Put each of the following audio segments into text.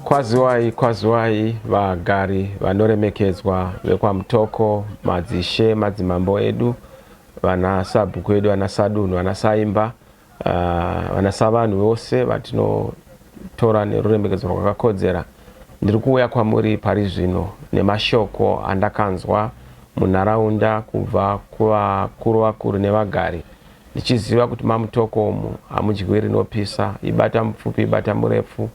Kwaziwai vagari vanoremekedzwa vekwaMutoko, madzishe, madzimambo edu, vana sabhuku edu, vana sadunhu, vana saimba, vana savanhu vose vatinotora neruremekedzo rwakakodzera. Ndiri kuuya kwamuri pari zvino nemashoko andakanzwa munharaunda kubva kuvakuru nevagari, ndichiziva kuti maMutoko umu hamudyi rinopisa, ibata mupfupi ibata murefu,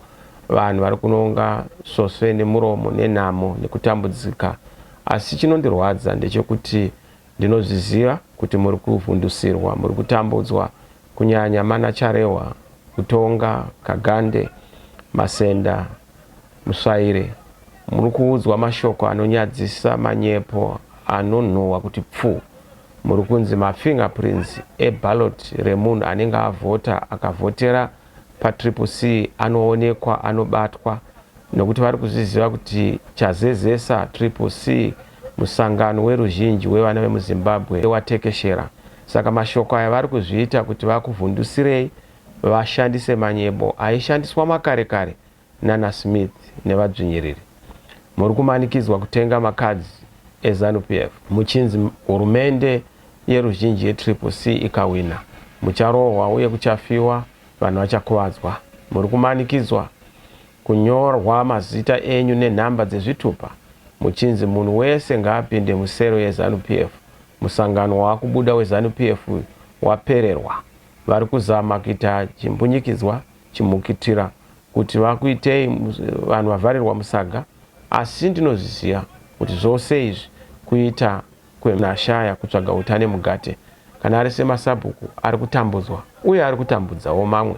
vanhu vari kunonga svosve nemuromo nenhamo nekutambudzika. Asi chinondirwadza ndechekuti ndinozviziva kuti muri kuvhundusirwa, muri kutambudzwa, kunyanya mana Charehwa, Kutonga, Kagande, Masenda, Musvaire. Muri kuudzwa mashoko anonyadzisa, manyepo anonhuhwa kuti pfu. Muri kunzi mafingerprints eballot remunhu anenge avhota akavhotera paCCC anoonekwa, anobatwa, nokuti vari kuzviziva kuti chazezesa CCC musangano weruzhinji wevana vemuZimbabwe watekeshera. Saka mashoko aya vari kuzviita kuti vakuvhundusirei vashandise manyepo aishandiswa makare kare nana Smith nevadzvinyiriri. Muri kumanikidzwa kutenga makadzi eZANU-PF. Muchinzi hurumende yeruzhinji yeCCC ikawina, mucharohwa uye kuchafiwa, vanhu vachakuvadzwa. Muri kumanikidzwa kunyorwa mazita enyu nenhamba dzezvitupa. Muchinzi munhu wese ngaapinde musero yeZANU-PF. Musangano wakubuda weZANU-PF wapererwa. Vari kuzama kuita chimbunyikidzwa, chimukitira kuti vakuitei vanhu vavharirwa musaga. Asi ndinozviziva kuti zvose izvi kuita kwenashaya kutsvaga utane mugate. Kana ari semasabhuku ari kutambudzwa uye ari kutambudzawo mamwe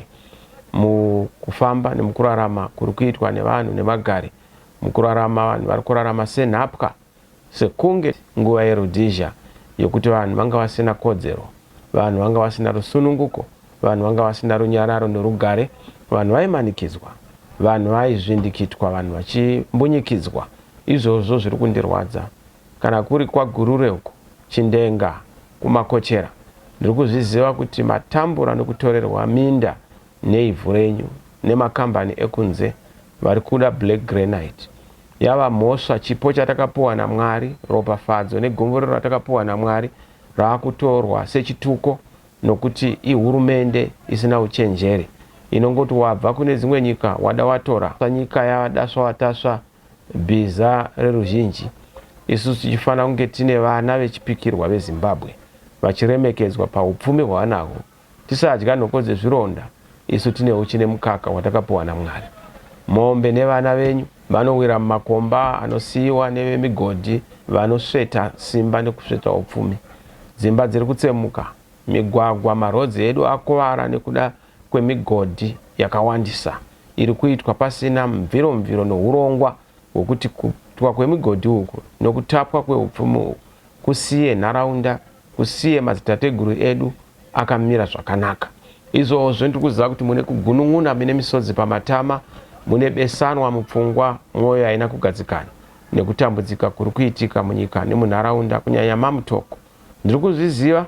mukufamba nemukurarama kuri kuitwa nevanhu nevagari. Mukurarama vanhu vari kurarama senhapwa, sekunge nguva yeRhodesia yokuti vanhu vanga vasina kodzero, vanhu vanga vasina rusununguko, vanhu vanga vasina runyararo nerugare, vanhu vaimanikidzwa, vanhu vaizvindikitwa, vanhu vachimbunyikidzwa. Izvozvo zviri kundirwadza. Kana kuri kwaGurure uko, Chindenga, kumakochera, ndiri kuzviziva kuti matambura nokutorerwa minda neivhu renyu nemakambani ekunze vari kuda black granite. Yava mhosva, chipo chatakapuwa naMwari, ropafadzo negumburiro ratakapuwa naMwari raakutorwa sechituko, nokuti ihurumende isina uchenjeri inongoti wabva kune dzimwe nyika wada watora nyika yavadasva watasva bhiza reruzhinji. Isusu tichifanira kunge tine vana vechipikirwa veZimbabwe vachiremekedzwa paupfumi hwavanahwo, tisadya nhoko dzezvironda. Isu tine uchi nemukaka watakapuwa naMwari. Mombe nevana venyu vanowira mumakomba anosiyiwa nevemigodhi vanosveta simba nekusveta upfumi. Dzimba dziri kutsemuka, migwagwa, marodzi edu akuvara nekuda kwemigodhi yakawandisa iri kuitwa pasina mviro nourongwa hwokuti kutwa kwemigodhi uku nokutapwa kweupfumi uku kusiye nharaunda, kusiye madzitateguru edu akamira zvakanaka. Izvozvo ndiri kuziva kuti mune kugunun'una, mune misodzi pamatama, mune besanwa mupfungwa, mwoyo haina kugadzikana nekutambudzika kuri kuitika munyika nemunharaunda, kunyanya maMutoko. Ndiri kuzviziva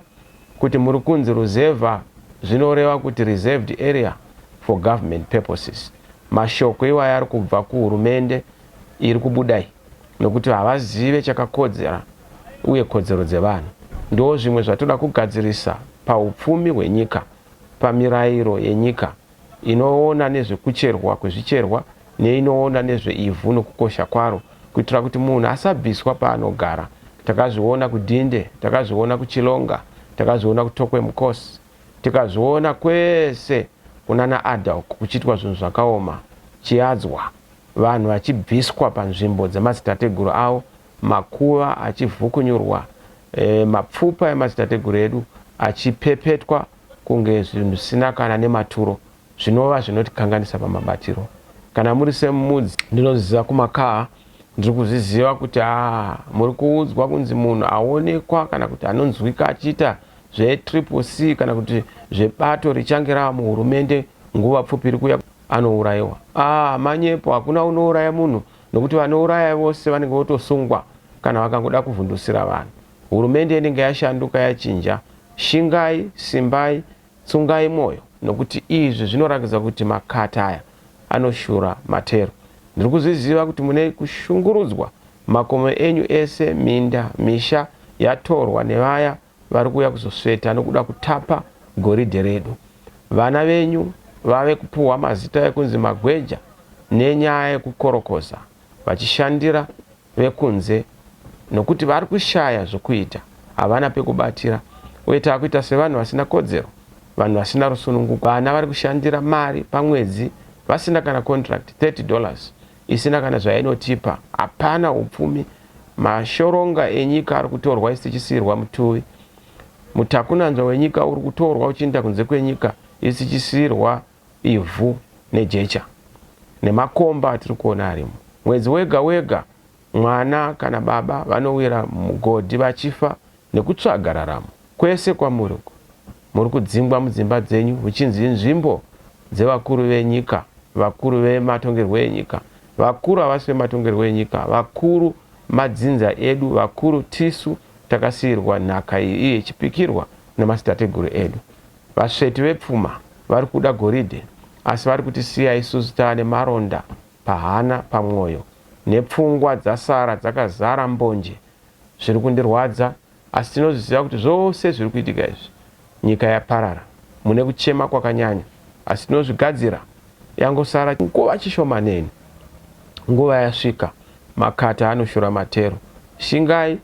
kuti muri kunzi ruzevha, zvinoreva kuti reserved area for government purposes. Mashoko iwaya ari kubva kuhurumende iri kubudai, nokuti havazive chakakodzera uye kodzero dzevanhu. Ndo zvimwe zvatoda kugadzirisa paupfumi hwenyika, pamirayiro yenyika inoona nezvekucherwa kwezvicherwa neinoona nezveivhu nokukosha kwaro, kuitira kuti munhu asabviswa paanogara. Takazviona kuDhinde, takazviona kuChilonga, takazviona kuTokwe Mukosi, tikazviona kwese kunana Adalk kuchitwa zvinhu zvakaoma, chiadzwa, vanhu vachibviswa panzvimbo dzemadzitateguru avo, makuva achivhukunyurwa, mapfupa emadzitateguru edu achipepetwa kunge zvinhu zvisina kana nematuro, zvinova zvinotikanganisa pamabatiro. Kana muri semudzi, ndinoziva kumakaha, ndiri kuzviziva kuti muri kuudzwa kunzi munhu aonekwa kana kuti anonzwika achiita zveCCC kana kuti zvebato richange rava muhurumende nguva pfupi iri kuya anourayiwa. Manyepo, hakuna unouraya munhu, nokuti vanouraya vose vanenge votosungwa kana vakangoda kuvhundusira vanhu. Hurumende inenge yashanduka, yachinja. Shingai, simbai, tsungai mwoyo, nokuti izvi zvinoratidza kuti makata aya anoshura matero. ndiri kuzviziva kuti mune kushungurudzwa. Makomo enyu ese, minda, misha yatorwa nevaya vari kuuya kuzosveta nokuda kutapa goridhe redu. Vana venyu vave kupuhwa mazita ekunzi magweja nenyaya yekukorokoza vachishandira vekunze, nokuti vari kushaya zvokuita, havana pekubatira, uye takuita sevanhu vasina kodzero, vanhu vasina rusununguko. Vana vari kushandira mari pamwedzi vasina kana contract, $30 isina kana zvainotipa, hapana upfumi. Mashoronga enyika ari kutorwa isi tichisiyirwa mutuwi. Mutakunanzva wenyika uri kutorwa uchienda kunze kwenyika isi tichisiyirwa ivhu nejecha nemakomba atiri kuona arimo. Mwedzi wega wega mwana kana baba vanowira mugodhi vachifa nekutsvaga raramo. Kwese kwamuri muri kudzingwa mudzimba dzenyu uchinzi nzvimbo dzevakuru venyika, vakuru vematongerwo enyika, vakuru havasi vematongerwo enyika, vakuru madzinza edu, vakuru tisu takasiyirwa nhaka iyi ichipikirwa nemadzitateguru edu. Vasveti vepfuma vari kuda goridhe, asi vari kutisiya isusu taane maronda pahana, pamwoyo, nepfungwa dzasara dzakazara mbonje. Zviri kundirwadza, asi tinozviziva kuti zvose zviri kuitika izvi nyika yaparara, mune kuchema kwakanyanya, asi tinozvigadzira. Yangosara nguva chishomaneni, nguva yasvika, makata anoshora matero. Shingai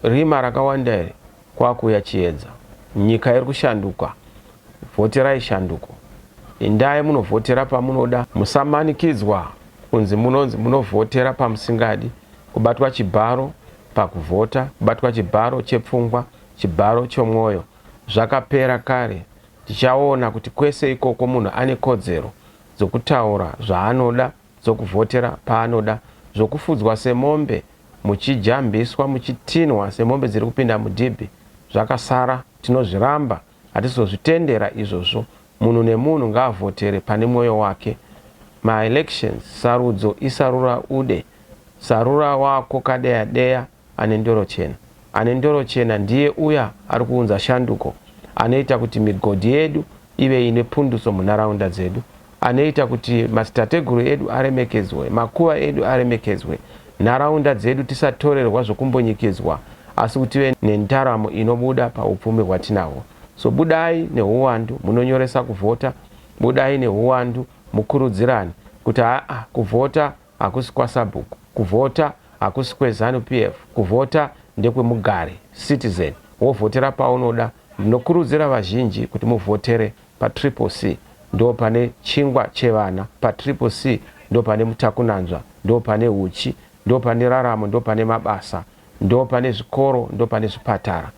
rima rakawanda here kwakuuya chiedza. Nyika iri kushanduka, vhoterai shanduko. Endai munovhotera pamunoda, musamanikidzwa kunzi munonzi munovhotera pamusingadi. Kubatwa chibharo pakuvhota, kubatwa chibharo chepfungwa, chibharo chomwoyo zvakapera kare. Tichaona kuti kwese ikoko munhu ane kodzero dzokutaura zvaanoda, dzokuvhotera paanoda, zvokufudzwa semombe, muchijambiswa, muchitinwa semombe dziri kupinda mudhibhi. Zvakasara, tinozviramba, hatizozvitendera izvozvo. Munhu nemunhu ngaavhotere pane mwoyo wake. Ma-elections, sarudzo isarura ude. Sarura wako kadeya deya ane ndoro chena. Ane ndoro chena ndiye uya ari kuunza shanduko, anoita kuti migodhi yedu ive ine punduso munharaunda dzedu, anoita kuti madzitateguru edu aremekedzwe, makuva edu aremekedzwe, nharaunda dzedu tisatorerwa zvokumbonyikidzwa, asi kuti tive nendaramo inobuda paupfumi hwatinahwo. So budai neuwandu, munonyoresa kuvhota, budai neuwandu, mukurudzirani kuti kuvhota hakusi kwaSabhuku, kuvhota hakusi kweZanu-PF, kuvhota ndekwemugare, citizen, wovhotera paunoda. Ndinokurudzira vazhinji kuti muvhotere paCCC, ndo pane chingwa chevana, paCCC ndo pane mutakunanzva, ndo pane uchi, ndo pane raramo, ndo pane mabasa, ndo pane zvikoro, ndo pane zvipatara.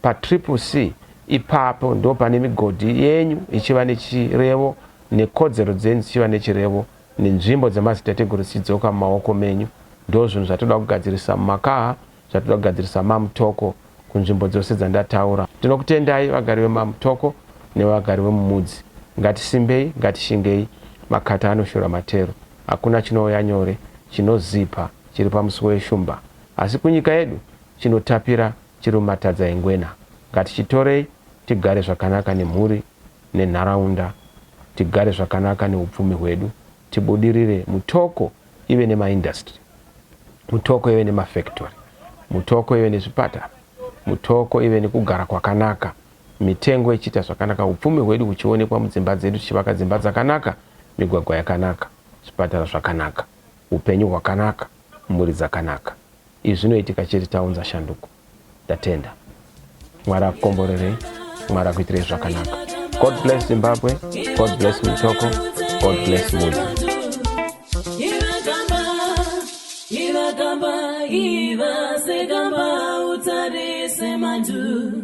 PaCCC ipapo ndo pane migodhi yenyu ichiva nechirevo, nekodzero dzenyu dzichiva nechirevo, nenzvimbo dzemadzitateguru dzidzoka mumaoko menyu. Ndo zvinhu zvatoda kugadzirisa mumakaha, zvatoda kugadzirisa mamutoko, kunzvimbo dzose dzandataura. Tinokutendai vagari vemamutoko nevagari vemumudzi. Ngatisimbei, ngatishingei, makata anoshora matero. Hakuna chinouya nyore, chinozipa, chiri pamusuwo weshumba. Asi kunyika yedu, chinotapira, chiri mumatadza engwena. Ngatichitorei, tigare zvakanaka nemhuri, nenharaunda, tigare zvakanaka neupfumi hwedu, tibudirire. Mutoko ive nemaindustry, mutoko ive nemafactory, mutoko ive nezvipatara, mutoko ive nekugara kwakanaka, mitengo ichiita zvakanaka, upfumi hwedu huchionekwa mudzimba dzedu, tichivaka dzimba dzakanaka, migwagwa yakanaka, zvipatara zvakanaka, upenyu hwakanaka, mhuri dzakanaka. Izvi zvinoitika chete taunza shanduko. Ndatenda. Mwari akukomborerei, Mwari akuitirei zvakanaka. God bless Zimbabwe, God bless Mutoko, God bless Mudzi. Iva segamba utarise mandu.